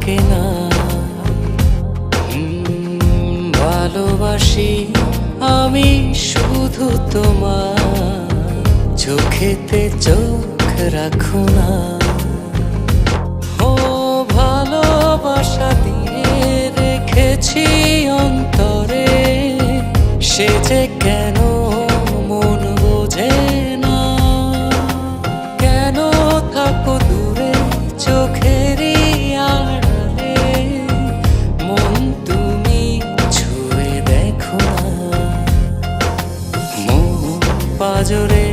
থাকে না। ভালোবাসি আমি শুধু তোমার, চোখেতে চোখ রাখো না। ও ভালোবাসা দিয়ে রেখেছি অন্তরে, সে যে কেন মন বোঝে না। কেন থাকো দূরে চোখেরই আড়ালে, মন তুমি ছুঁয়ে দেখো না। মন পাজরে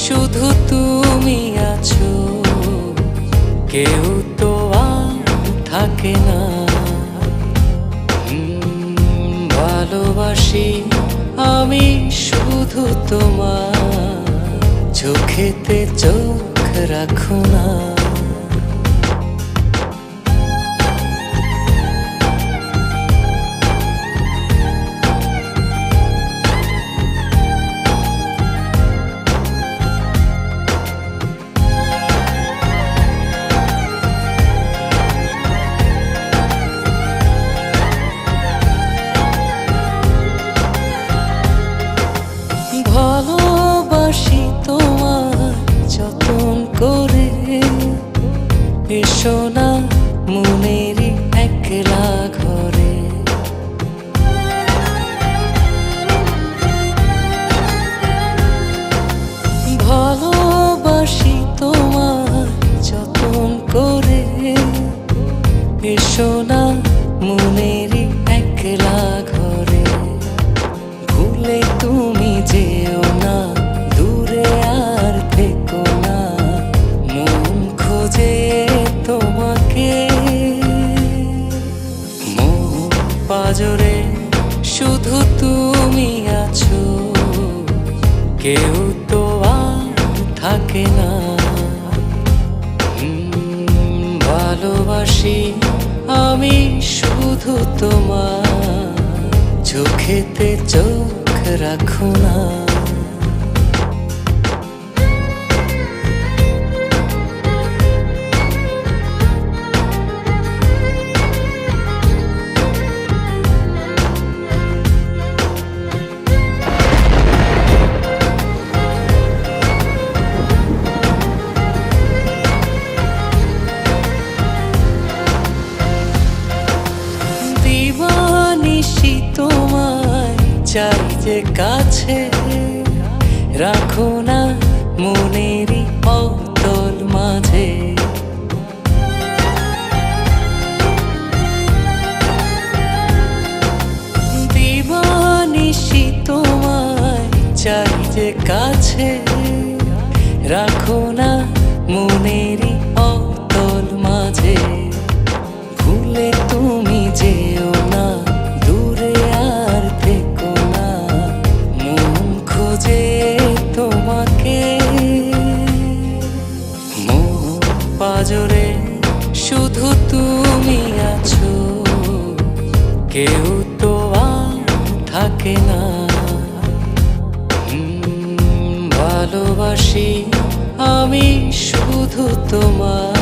শুধু তুমি আছো, কেউ তো আর থাকে না। ভালোবাসি আমি শুধু তোমার, চোখেতে চোখ রাখো না। ভালোবাসি তোমার যতন করে, এসো না মনেরই একলা ঘরে। ভালোবাসি তোমার যতন করে, এসো না মনেরই একলা ঘরে। ভুলে তুমি যেও না, দূরে আর থেকো না, মন খোঁজে তোমাকে। মন পাজরে শুধু তুমি আছো, কেউ তো আর থাকে না। ভালোবাসি আমি শুধু তোমার, চোখেতে চোখ রাখো না। দিবানিশি তোমায় চাই যে কাছে, রাখো না মনেরই অতল মাঝে। দিবানিশি তোমায় চাই যে কাছে, রাখো না মনেরই অতল মাঝে। ভুলে তুমি যেও না, দূরে আর থেকো না, মন খোঁজে তোমাকে। মন পাজরে শুধু তুমি আছো, কেউ তো আর থাকে না। ভালোবাসি আমি শুধু তোমার,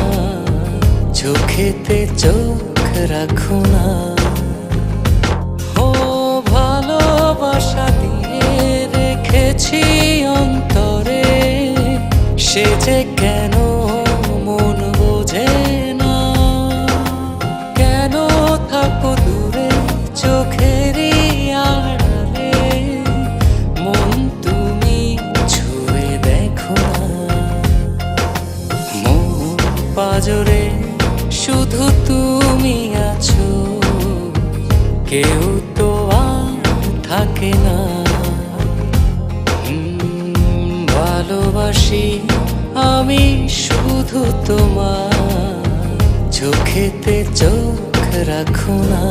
চোখেতে চোখ রাখো না। ও ভালোবাসা দিয়ে রেখেছি অন্তরে, সে যে কেন মন বোঝে না। কেন থাকো দূরে চোখেরই আড়ালে, মন তুমি ছুঁয়ে দেখো না। মন পাজরে শুধু তুমি আছো, কেউ তো আর থাকে না। ভালোবাসি আমি শুধু তোমার, চোখেতে চোখ রাখো না।